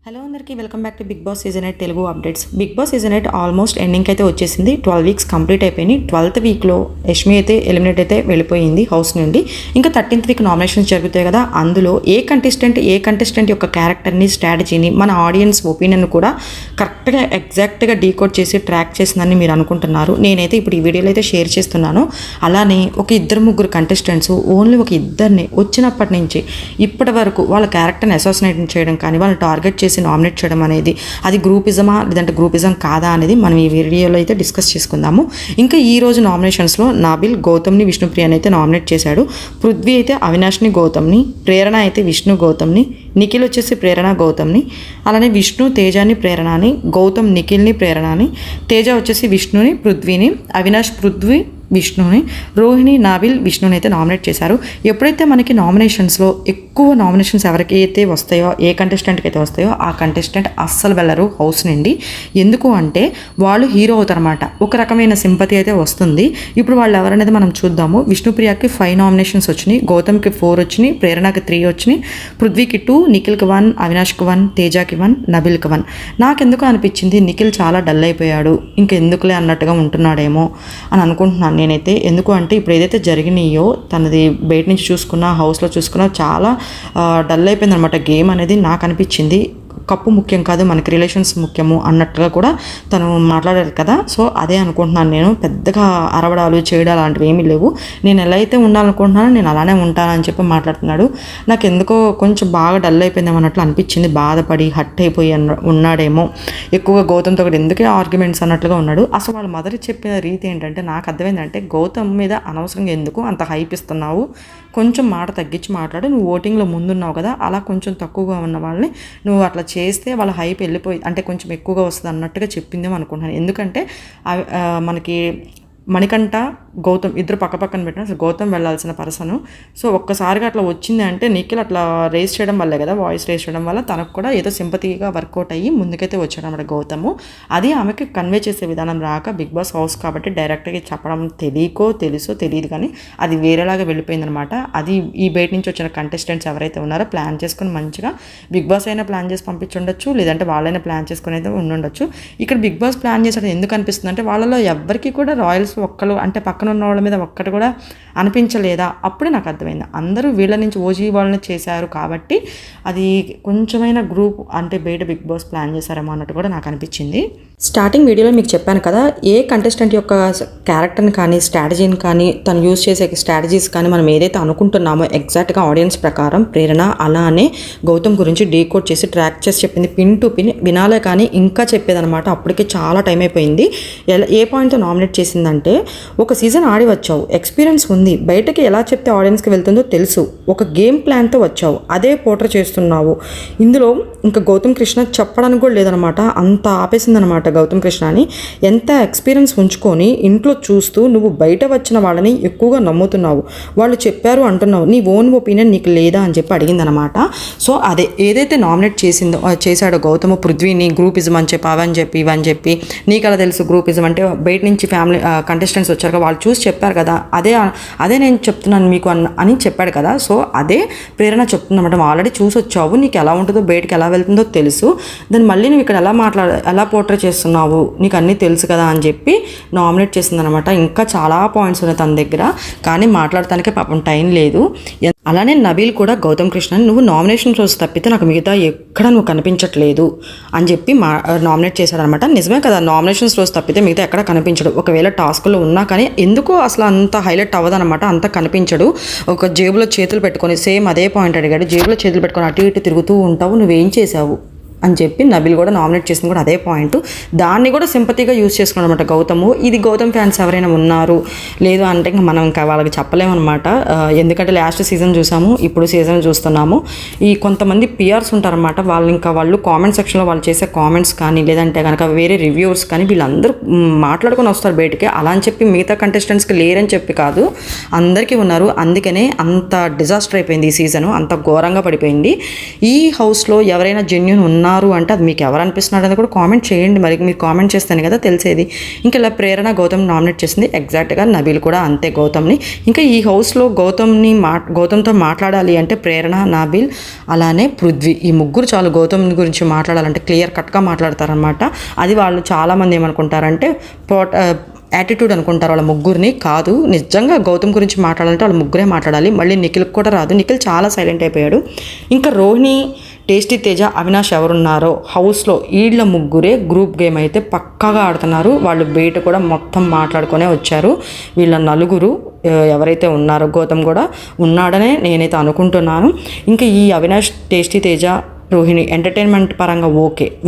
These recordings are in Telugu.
హలో అందరికీ welcome back to Bigg Boss season 8 Telugu updates. Bigg Boss season 8 almost ending అయితే వచ్చేసింది. 12 వీక్స్ కంప్లీట్ అయిపోయినాయి. 12th వీక్లో యష్మి అయితే ఎలిమినేట్ అయితే వెళ్ళిపోయింది హౌస్ నుండి. ఇంకా 13th వీక్ నామినేషన్స్ జరుగుతాయి కదా, అందులో ఏ కంటెస్టెంట్ యొక్క క్యారెక్టర్ని, స్ట్రాటజీని, మన ఆడియన్స్ ఒపీనియన్ కూడా కరెక్ట్గా ఎగ్జాక్ట్గా డీకోడ్ చేసి ట్రాక్ చేసిందని మీరు అనుకుంటున్నారు. నేనైతే ఇప్పుడు ఈ వీడియోలో అయితే షేర్ చేస్తున్నాను. అలానే ఒక ఇద్దరు ముగ్గురు కంటెస్టెంట్స్, ఓన్లీ ఒక ఇద్దరిని వచ్చినప్పటి నుంచి ఇప్పటి వరకు వాళ్ళ క్యారెక్టర్ని అసోసినేట్ చేయడం కానీ, వాళ్ళని టార్గెట్ చేసి నామినేట్ చేయడం అనేది అది గ్రూపిజమా లేదంటే గ్రూపిజం కాదా అనేది మనం ఈ వీడియోలో అయితే డిస్కస్ చేసుకుందాము. ఇంకా ఈ రోజు నామినేషన్స్లో నాబిల్ గౌతమ్ని, విష్ణుప్రియని అయితే నామినేట్ చేశాడు. పృథ్వీ అయితే అవినాష్ని, గౌతమ్ని, ప్రేరణ అయితే విష్ణు గౌతమ్ని, నిఖిల్ వచ్చేసి ప్రేరణ గౌతమ్ని, అలానే విష్ణు తేజాని ప్రేరణని, గౌతమ్ నిఖిల్ని ప్రేరణని, తేజ వచ్చేసి విష్ణుని, పృథ్వీని, అవినాష్ పృథ్వీ విష్ణుని, రోహిణి నాబిల్ విష్ణుని అయితే నామినేట్ చేశారు. ఎప్పుడైతే మనకి నామినేషన్స్లో ఎక్కువ నామినేషన్స్ ఎవరికి అయితే వస్తాయో, ఏ కంటెస్టెంట్కి అయితే వస్తాయో ఆ కంటెస్టెంట్ అస్సలు వెళ్ళరు హౌస్ నుండి. ఎందుకు అంటే వాళ్ళు హీరో అవుతారన్నమాట. ఒక రకమైన సింపతి అయితే వస్తుంది. ఇప్పుడు వాళ్ళు ఎవరనేది మనం చూద్దాము. విష్ణుప్రియకి 5 నామినేషన్స్ వచ్చినాయి, గౌతమ్కి 4 వచ్చినాయి, ప్రేరణకి 3 వచ్చినాయి, పృథ్వీకి 2, నిఖిల్కి 1, అవినాష్కి 1, తేజాకి 1, నబిల్కి 1. నాకెందుకు అనిపించింది నిఖిల్ చాలా డల్ అయిపోయాడు, ఇంకెందుకులే అన్నట్టుగా ఉంటున్నాడేమో అని అనుకుంటున్నాను నేనైతే. ఎందుకు అంటే ఇప్పుడు ఏదైతే జరిగినాయో, తనది బయట నుంచి చూసుకున్నా, హౌస్లో చూసుకున్నా చాలా డల్ అయిపోయింది అనమాట గేమ్ అనేది. నాకు అనిపించింది కప్పు ముఖ్యం కాదు, మనకి రిలేషన్స్ ముఖ్యము అన్నట్టుగా కూడా తను మాట్లాడారు కదా. సో అదే అనుకుంటున్నాను నేను. పెద్దగా అరవడాలు చేయడాలు అలాంటివి ఏమీ లేవు. నేను ఎలా అయితే ఉండాలనుకుంటున్నానో నేను అలానే ఉంటానని చెప్పి మాట్లాడుతున్నాడు. నాకు ఎందుకో కొంచెం బాగా డల్ అయిపోయిందేమో అన్నట్లు అనిపించింది. బాధపడి హట్ అయిపోయి ఉన్నాడేమో. ఎక్కువగా గౌతమ్తో కూడా ఎందుకే ఆర్గ్యుమెంట్స్ అన్నట్లుగా ఉన్నాడు. అసలు వాళ్ళ మదర్ చెప్పిన రీతి ఏంటంటే నాకు అర్థమైందంటే, గౌతమ్ మీద అనవసరంగా ఎందుకు అంత హైప్ ఇస్తున్నావు, కొంచెం మాట తగ్గించి మాట్లాడు, నువ్వు ఓటింగ్లో ముందున్నావు కదా, అలా కొంచెం తక్కువగా ఉన్న వాళ్ళని నువ్వు అట్లా చేస్తే వాళ్ళ హైప్ వెళ్ళిపోయి అంటే కొంచెం ఎక్కువగా వస్తుంది అన్నట్టుగా చెప్పిందేమో అనుకుంటున్నాను. ఎందుకంటే మనకి మణికంఠ, గౌతమ్ ఇద్దరు పక్కన పెట్టిన అసలు గౌతమ్ వెళ్ళాల్సిన పర్సన్. సో ఒక్కసారిగా అట్లా వచ్చింది అంటే నిఖిల్ అట్లా రేస్ చేయడం వల్లే కదా, వాయిస్ రేస్ చేయడం వల్ల తనకు కూడా ఏదో సింపతిగా వర్కౌట్ అయ్యి ముందుకైతే వచ్చాడు అన్నమాట గౌతము. అది ఆమెకి కన్వే చేసే విధానం రాక, బిగ్ బాస్ హౌస్ కాబట్టి డైరెక్ట్గా చెప్పడం తెలుసో తెలియదు కానీ అది వేరేలాగా వెళ్ళిపోయిందనమాట. అది ఈ బయట నుంచి వచ్చిన కంటెస్టెంట్స్ ఎవరైతే ఉన్నారో ప్లాన్ చేసుకుని మంచిగా బిగ్ బాస్ అయినా ప్లాన్ చేసి పంపించుండొచ్చు, లేదంటే వాళ్ళైనా ప్లాన్ చేసుకుని అయితే ఉండుండొచ్చు. ఇక్కడ బిగ్ బాస్ ప్లాన్ చేసేది ఎందుకు అనిపిస్తుంది అంటే, వాళ్ళలో ఎవరికి కూడా రాయల్స్ ఒక్కరు అంటే పక్కన ఉన్న వాళ్ళ మీద ఒక్కటి కూడా అనిపించలేదా? అప్పుడే నాకు అర్థమైంది అందరూ వీళ్ళ నుంచి ఓజీ వాళ్ళని చేశారు కాబట్టి అది కొంచెమైన గ్రూప్ అంటే బయట బిగ్ బాస్ ప్లాన్ చేశారేమో అన్నట్టు కూడా నాకు అనిపించింది. స్టార్టింగ్ వీడియోలో మీకు చెప్పాను కదా, ఏ కంటెస్టెంట్ యొక్క క్యారెక్టర్ని కానీ, స్ట్రాటజీని కానీ, తను యూజ్ చేసే స్ట్రాటజీస్ కానీ మనం ఏదైతే అనుకుంటున్నామో ఎగ్జాక్ట్గా ఆడియన్స్ ప్రకారం ప్రేరణ అలానే గౌతమ్ గురించి డీకోడ్ చేసి ట్రాక్ చేసి చెప్పింది. పిన్ టు పిన్ వినాలే కానీ ఇంకా చెప్పేదనమాట. అప్పటికే చాలా టైం అయిపోయింది. ఏ పాయింట్తో నామినేట్ చేసిందంటే, ఒక సీజన్ ఆడి వచ్చావు, ఎక్స్పీరియన్స్ ఉంది, బయటకి ఎలా చెప్తే ఆడియన్స్కి వెళ్తుందో తెలుసు, ఒక గేమ్ ప్లాన్తో వచ్చావు, అదే పోటర్ చేస్తున్నావు. ఇందులో ఇంకా గౌతమ్ కృష్ణ చెప్పడానికి కూడా లేదనమాట. అంత ఆపేసిందనమాట గౌతమ్ కృష్ణని. ఎంత ఎక్స్పీరియన్స్ ఉంచుకొని ఇంట్లో చూస్తూ నువ్వు బయట వచ్చిన వాళ్ళని ఎక్కువగా నమ్ముతున్నావు, వాళ్ళు చెప్పారు అంటున్నావు, నీ ఓన్ ఒపీనియన్ నీకు లేదా అని చెప్పి అడిగిందనమాట. సో అదే ఏదైతే నామినేట్ చేశాడో గౌతమ్ పృథ్వీని గ్రూపిజం అని చెప్పి అవని చెప్పి ఇవని చెప్పి, నీకు అలా తెలుసు గ్రూపిజం అంటే బయట నుంచి ఫ్యామిలీ కంటెస్టెంట్స్ వచ్చారు కదా, వాళ్ళు చూసి చెప్పారు కదా, అదే నేను చెప్తున్నాను మీకు అని చెప్పాడు కదా. సో అదే ప్రేరణ చెప్తుందన్నమాట. ఆల్రెడీ చూసి వచ్చావు, నీకు ఎలా ఉంటుందో, బయటకి ఎలా వెళ్తుందో తెలుసు, దాన్ని మళ్ళీ నువ్వు ఇక్కడ ఎలా పోర్ట్రే చేస్తున్నావు, నీకు అన్నీ తెలుసు కదా అని చెప్పి నామినేట్ చేసిందనమాట. ఇంకా చాలా పాయింట్స్ ఉన్నాయి తన దగ్గర, కానీ మాట్లాడటానికే పాపం టైం లేదు. అలానే నబీల్ కూడా గౌతమ్ కృష్ణని నువ్వు నామినేషన్ రోజు తప్పితే నాకు మిగతా ఎక్కడ నువ్వు కనిపించట్లేదు అని చెప్పి నామినేట్ చేశాడనమాట. నిజమే కదా, నామినేషన్స్ రోజు తప్పితే మిగతా ఎక్కడ కనిపించడు. ఒకవేళ టాస్క్లో ఉన్నా కానీ ఎందుకో అసలు అంత హైలైట్ అవ్వదనమాట, అంత కనిపించడు. ఒక జేబులో చేతులు పెట్టుకొని, సేమ్ అదే పాయింట్ అడిగాడు, జేబులో చేతులు పెట్టుకొని అటు ఇటు తిరుగుతూ ఉంటావు, నువ్వేం చేసావు అని చెప్పి నబిల్ కూడా నామినేట్ చేసింది కూడా అదే పాయింట్. దాన్ని కూడా సింపతిగా యూజ్ చేసుకున్నాడు అనమాట గౌతము. ఇది గౌతమ్ ఫ్యాన్స్ ఎవరైనా ఉన్నారు లేదు అంటే ఇంకా మనం ఇంకా వాళ్ళకి చెప్పలేమన్నమాట. ఎందుకంటే లాస్ట్ సీజన్ చూసాము, ఇప్పుడు సీజన్ చూస్తున్నాము. ఈ కొంతమంది పిఆర్స్ ఉంటారన్నమాట, వాళ్ళు కామెంట్ సెక్షన్లో వాళ్ళు చేసే కామెంట్స్ కానీ, లేదంటే కనుక వేరే రివ్యూవర్స్ కానీ, వీళ్ళందరూ మాట్లాడుకొని వస్తారు బయటికి. అలా అని చెప్పి మిగతా కంటెస్టెంట్స్కి లేరని చెప్పి కాదు, అందరికీ ఉన్నారు. అందుకనే అంత డిజాస్టర్ అయిపోయింది ఈ సీజను, అంత ఘోరంగా పడిపోయింది. ఈ హౌస్లో ఎవరైనా జెన్యూన్ ఉన్నారు ఉన్నారు అంటే అది మీకు ఎవరు అనిపిస్తున్నారు అనేది కూడా కామెంట్ చేయండి. మరి మీరు కామెంట్ చేస్తేనే కదా తెలిసేది. ఇంకా ఇలా ప్రేరణ గౌతమ్ నామినేట్ చేసింది. ఎగ్జాక్ట్గా నబీల్ కూడా అంతే గౌతమ్ని. ఇంకా ఈ హౌస్లో గౌతమ్తో మాట్లాడాలి అంటే ప్రేరణ, నబీల్ అలానే పృథ్వీ ఈ ముగ్గురు చాలు గౌతమ్ గురించి మాట్లాడాలంటే క్లియర్ కట్గా మాట్లాడతారనమాట. అది వాళ్ళు చాలామంది ఏమనుకుంటారంటే యాటిట్యూడ్ అనుకుంటారు వాళ్ళ ముగ్గురిని. కాదు, నిజంగా గౌతమ్ గురించి మాట్లాడాలంటే వాళ్ళ ముగ్గురే మాట్లాడాలి. మళ్ళీ నిఖిల్కి కూడా రాదు. నిఖిల్ చాలా సైలెంట్ అయిపోయాడు. ఇంకా రోహిణి, టేస్టీ తేజ, అవినాష్ ఎవరున్నారో హౌస్లో వీళ్ళ ముగ్గురే గ్రూప్ గేమ్ అయితే పక్కాగా ఆడుతున్నారు. వాళ్ళు బయట కూడా మొత్తం మాట్లాడుకునే వచ్చారు. వీళ్ళ నలుగురు ఎవరైతే ఉన్నారో గౌతమ్ కూడా ఉన్నాడనే నేనైతే అనుకుంటున్నాను. ఇంకా ఈ అవినాష్, టేస్టీ తేజ, రోహిణి ఎంటర్టైన్మెంట్ పరంగా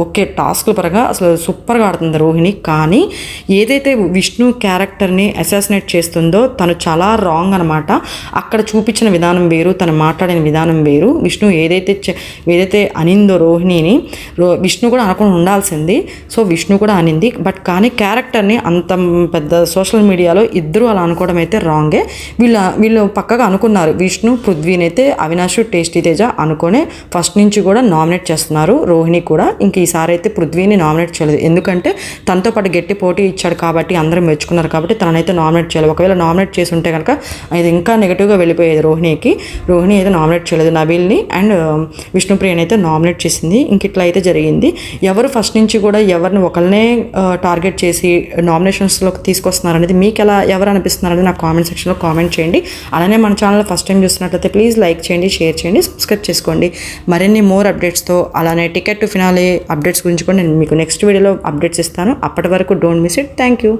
ఓకే టాస్క్ల పరంగా అసలు సూపర్గా ఆడుతుంది రోహిణి. కానీ ఏదైతే విష్ణు క్యారెక్టర్ని అసాసినేట్ చేస్తుందో తను చాలా రాంగ్ అనమాట. అక్కడ చూపించిన విధానం వేరు, తను మాట్లాడిన విధానం వేరు. విష్ణు ఏదైతే అనిందో రోహిణిని విష్ణు కూడా అనుకుని ఉండాల్సింది. సో విష్ణు కూడా అనింది. బట్ కానీ క్యారెక్టర్ని అంత పెద్ద సోషల్ మీడియాలో ఇద్దరు అలా అనుకోవడం అయితే రాంగే. వీళ్ళు పక్కగా అనుకున్నారు. విష్ణు, పృథ్వీని అయితే అవినాష్, టేస్టీ తేజ అనుకునే ఫస్ట్ నుంచి కూడా నామినేట్ చేస్తున్నారు. రోహిణి కూడా ఇంక ఈసారి అయితే పృథ్వీని నామినేట్ చేయలేదు. ఎందుకంటే తనతో పాటు గట్టి పోటీ ఇచ్చాడు కాబట్టి అందరూ మెచ్చుకున్నారు కాబట్టి తనైతే నామినేట్ చేయలేదు. ఒకవేళ నామినేట్ చేసి ఉంటే కనుక అది ఇంకా నెగిటివ్గా వెళ్ళిపోయేది రోహిణికి. రోహిణి అయితే నామినేట్ చేయలేదు. నబీల్ని అండ్ విష్ణుప్రియని అయితే నామినేట్ చేసింది. ఇంక ఇట్లా అయితే జరిగింది. ఎవరు ఫస్ట్ నుంచి కూడా ఎవరిని ఒకరినే టార్గెట్ చేసి నామినేషన్స్లోకి తీసుకొస్తున్నారు అనేది మీకు ఎవరు అనిపిస్తున్నారు అనేది నాకు కామెంట్ సెక్షన్లో కామెంట్ చేయండి. అలానే మన ఛానల్ ఫస్ట్ టైం చూస్తున్నట్లయితే ప్లీజ్ లైక్ చేయండి, షేర్ చేయండి, సబ్స్క్రైబ్ చేసుకోండి. మరిన్ని మోర్ అప్డేట్స్తో అలానే టికెట్ టు ఫినాలే అప్డేట్స్ గురించి కూడా నేను మీకు నెక్స్ట్ వీడియోలో అప్డేట్స్ ఇస్తాను. అప్పటి వరకు don't miss it. Thank you.